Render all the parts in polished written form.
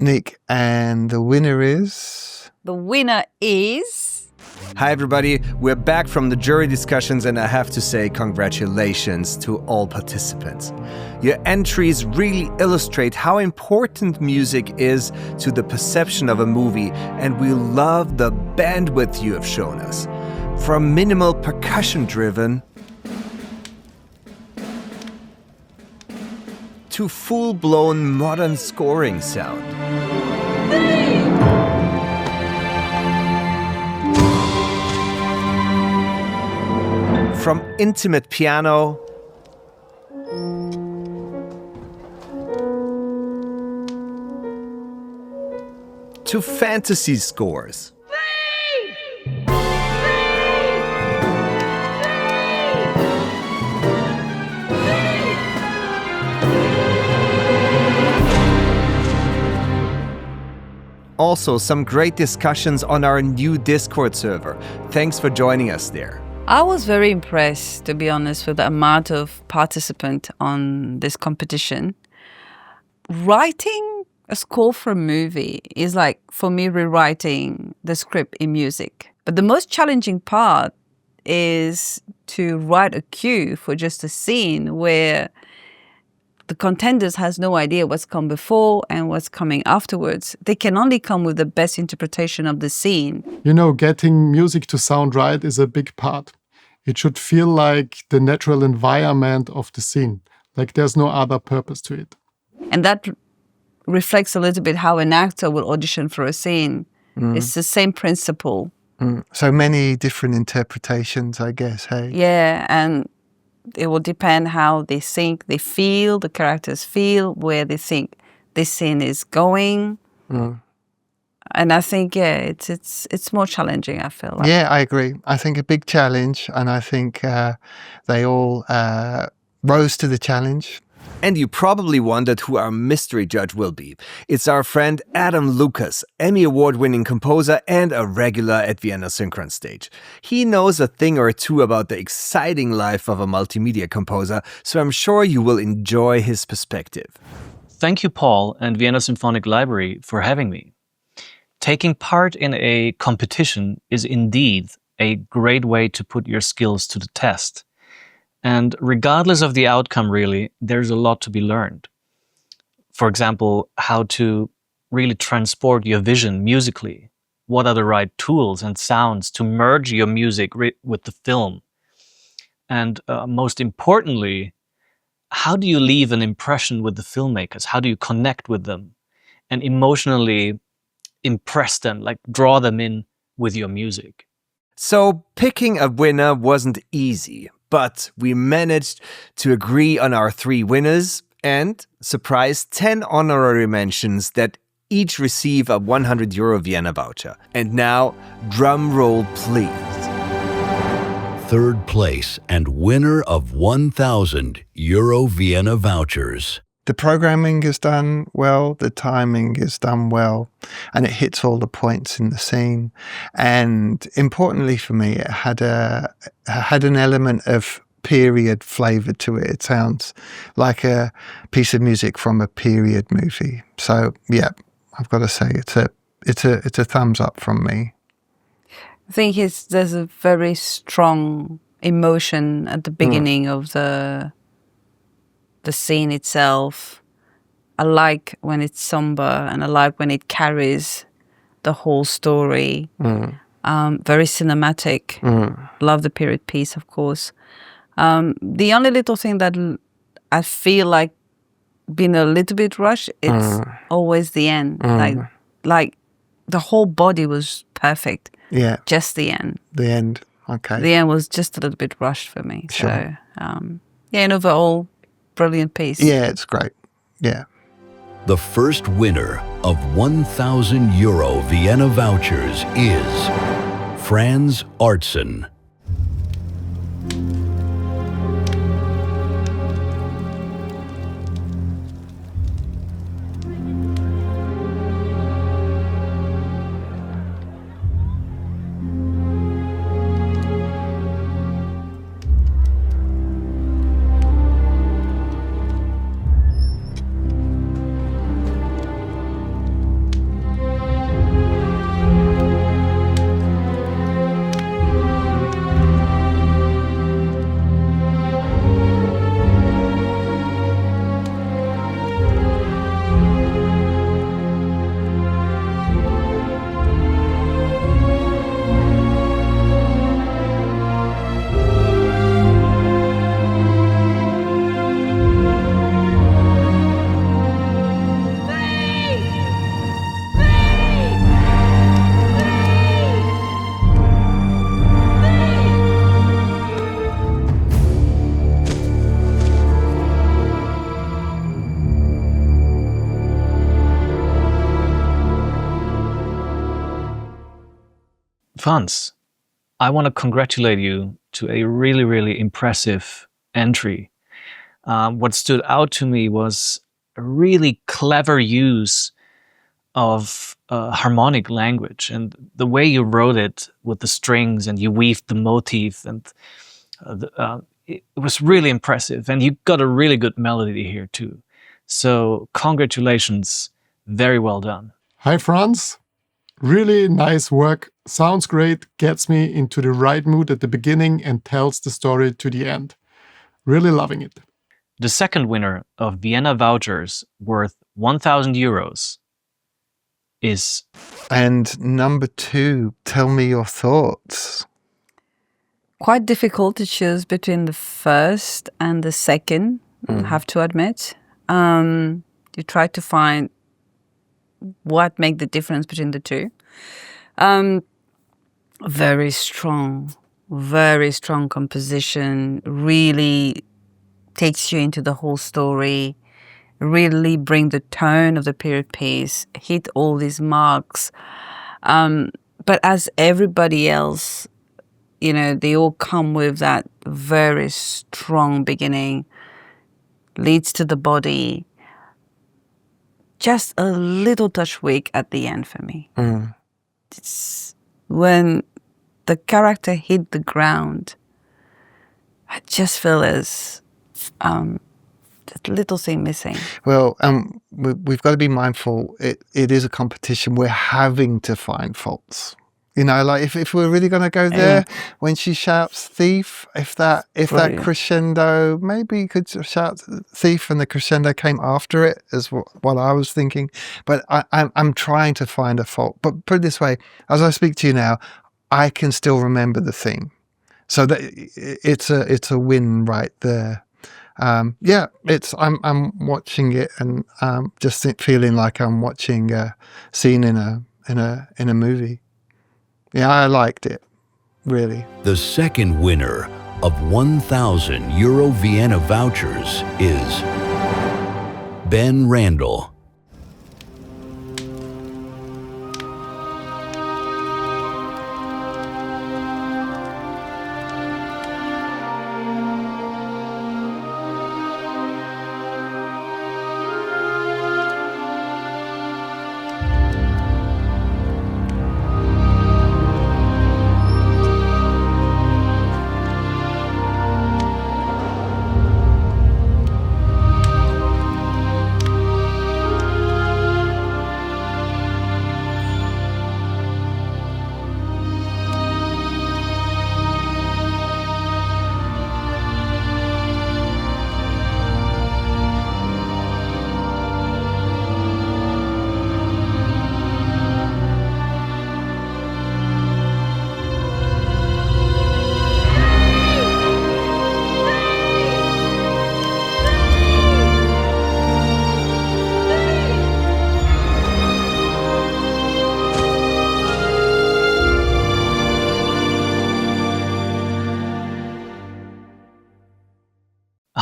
Nick, and the winner is... The winner is... Hi everybody, we're back from the jury discussions and I have to say congratulations to all participants. Your entries really illustrate how important music is to the perception of a movie, and we love the bandwidth you have shown us. From minimal percussion-driven to full-blown modern scoring sound. From intimate piano to fantasy scores. Also, some great discussions on our new Discord server. Thanks for joining us there. I was very impressed, to be honest, with the amount of participants on this competition. Writing a score for a movie is like, for me, rewriting the script in music. But the most challenging part is to write a cue for just a scene where the contenders has no idea what's come before and what's coming afterwards. They can only come with the best interpretation of the scene. You know, getting music to sound right is a big part. It should feel like the natural environment of the scene, like there's no other purpose to it. And that reflects a little bit how an actor will audition for a scene. It's the same principle. So many different interpretations, I guess, hey? Yeah, and it will depend how they think, they feel, the characters feel, where they think this scene is going. And I think, it's more challenging, I feel like. Yeah, I agree. I think a big challenge, and I think they all rose to the challenge. And you probably wondered who our mystery judge will be. It's our friend Adam Lucas, Emmy Award-winning composer and a regular at Vienna Synchron Stage. He knows a thing or two about the exciting life of a multimedia composer, so I'm sure you will enjoy his perspective. Thank you, Paul and Vienna Symphonic Library, for having me. Taking part in a competition is indeed a great way to put your skills to the test. And regardless of the outcome, really, there's a lot to be learned. For example, how to really transport your vision musically. What are the right tools and sounds to merge your music with the film? And most importantly, how do you leave an impression with the filmmakers? How do you connect with them and emotionally impress them, like draw them in with your music? So picking a winner wasn't easy, but we managed to agree on our 3 winners and, surprise, 10 honorary mentions that each receive a €100 Vienna voucher. And now, drum roll please. Third place and winner of €1,000 Vienna vouchers. The programming is done well, the timing is done well, and it hits all the points in the scene. And importantly for me, it had an element of period flavour to it. It sounds like a piece of music from a period movie. So yeah, I've got to say it's a thumbs up from me. I think there's a very strong emotion at the beginning of the scene itself. I like when it's somber, and I like when it carries the whole story. Very cinematic. Love the period piece, of course. The only little thing that I feel like being a little bit rushed, it's always the end. Like the whole body was perfect. Yeah. Just the end. The end. Okay. The end was just a little bit rushed for me. Sure. So, and overall, brilliant piece. Yeah, it's great. Yeah. The first winner of €1,000 Vienna vouchers is Franz Artson. Franz, I want to congratulate you to a really, really impressive entry. What stood out to me was a really clever use of harmonic language and the way you wrote it with the strings and you weaved the motif, and it was really impressive. And you got a really good melody here too. So congratulations, very well done. Hi, Franz. Really nice work. Sounds great, gets me into the right mood at the beginning and tells the story to the end. Really loving it. The second winner of Vienna vouchers worth 1,000 euros is... And number 2, tell me your thoughts. Quite difficult to choose between the first and the second, I have to admit. You try to find what makes the difference between the two. Very strong composition, really takes you into the whole story, really bring the tone of the period piece, hit all these marks. But as everybody else, you know, they all come with that very strong beginning, leads to the body, just a little touch weak at the end for me. It's when the character hit the ground, I just feel there's that little thing missing. Well, we've got to be mindful. It is a competition. We're having to find faults. You know, like if we're really going to go there, when she shouts "thief," if that crescendo, maybe you could shout "thief" and the crescendo came after it, is what I was thinking. But I'm trying to find a fault. But put it this way: as I speak to you now, I can still remember the theme, so that it's a win right there. I'm watching it and just feeling like I'm watching a scene in a movie. Yeah, I liked it, really. The second winner of 1,000 Euro Vienna vouchers is Ben Randall.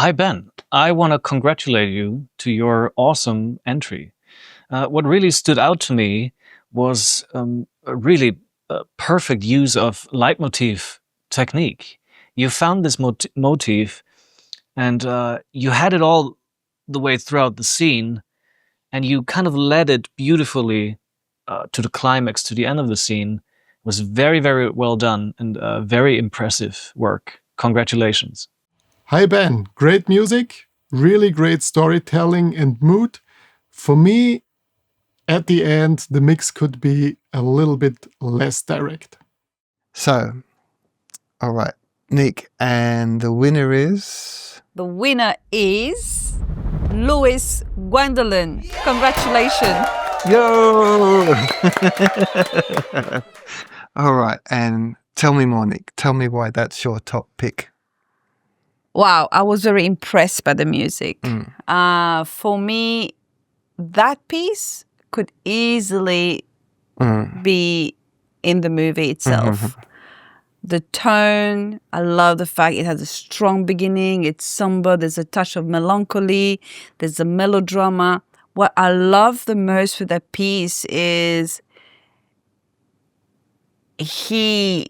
Hi, Ben. I want to congratulate you to your awesome entry. What really stood out to me was a really perfect use of leitmotif technique. You found this motif and you had it all the way throughout the scene, and you kind of led it beautifully to the climax, to the end of the scene. It was very, very well done and very impressive work. Congratulations. Hi, Ben. Great music, really great storytelling and mood. For me, at the end, the mix could be a little bit less direct. So, all right, Nick, and the winner is? The winner is Louis Gwendolen. Congratulations. Yo! All right, and tell me more, Nick. Tell me why that's your top pick. Wow, I was very impressed by the music. For me, that piece could easily be in the movie itself. The tone, I love the fact it has a strong beginning, it's somber, there's a touch of melancholy, there's a melodrama. What I love the most with that piece is he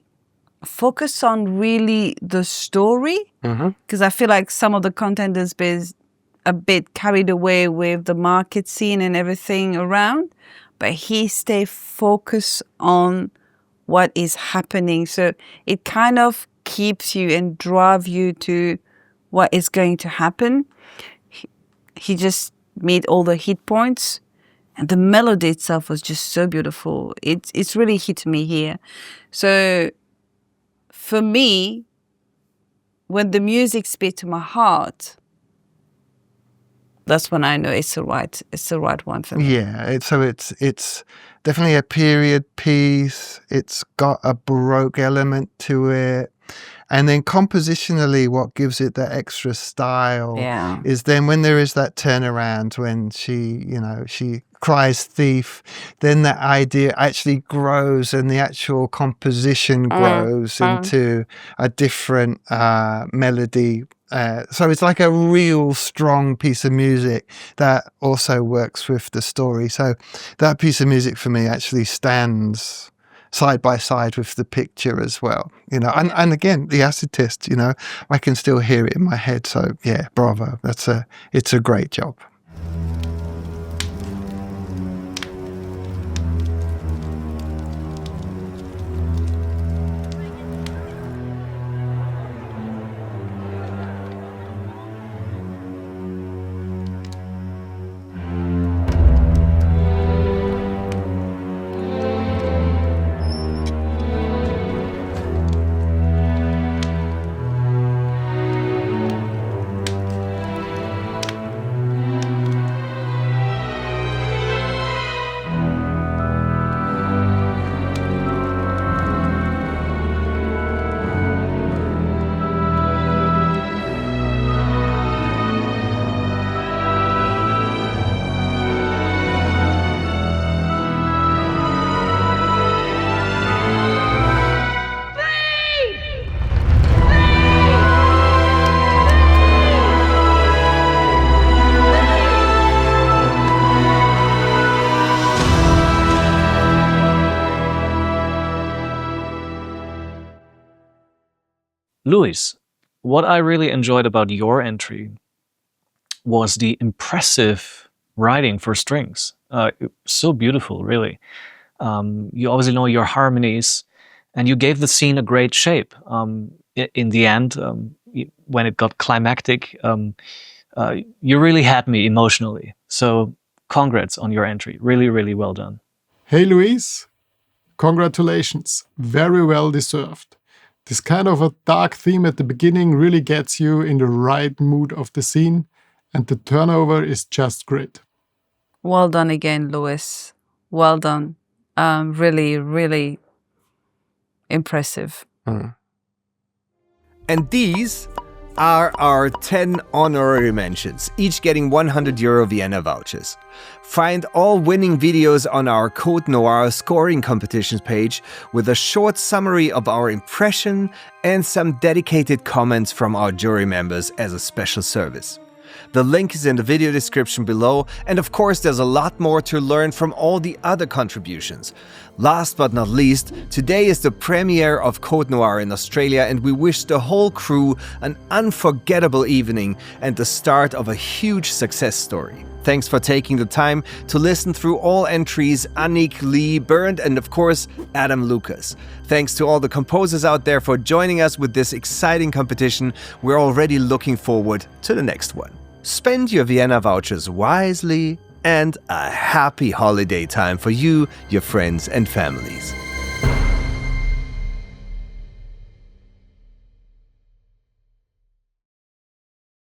focused on really the story, because I feel like some of the content has been a bit carried away with the market scene and everything around, but he stayed focused on what is happening. So it kind of keeps you and drives you to what is going to happen. He just made all the hit points, and the melody itself was just so beautiful. It's really hit me here. So for me, when the music speaks to my heart, that's when I know it's the right one for me. Yeah, it's definitely a period piece. It's got a Baroque element to it. And then compositionally, what gives it that extra style is then when there is that turnaround, when she cries thief, then that idea actually grows and the actual composition grows into a different melody. So it's like a real strong piece of music that also works with the story. So that piece of music for me actually stands side by side with the picture as well, and again, the acid test, I can still hear it in my head. So yeah, bravo. It's a great job. Luis, what I really enjoyed about your entry was the impressive writing for strings. So beautiful, really. You obviously know your harmonies, and you gave the scene a great shape. In the end, when it got climactic, you really had me emotionally. So congrats on your entry. Really, really well done. Hey, Luis. Congratulations. Very well deserved. This kind of a dark theme at the beginning really gets you in the right mood of the scene, and the turnover is just great. Well done again, Luis. Well done. Really, really impressive. And these are our 10 honorary mentions, each getting €100 Vienna vouchers. Find all winning videos on our Code Noir scoring competitions page with a short summary of our impression and some dedicated comments from our jury members as a special service. The link is in the video description below, and of course there's a lot more to learn from all the other contributions. Last but not least, today is the premiere of Code Noir in Australia, and we wish the whole crew an unforgettable evening and the start of a huge success story. Thanks for taking the time to listen through all entries, Annick, Lee, Bernd, and of course, Adam Lucas. Thanks to all the composers out there for joining us with this exciting competition. We're already looking forward to the next one. Spend your Vienna vouchers wisely, and a happy holiday time for you, your friends, and families.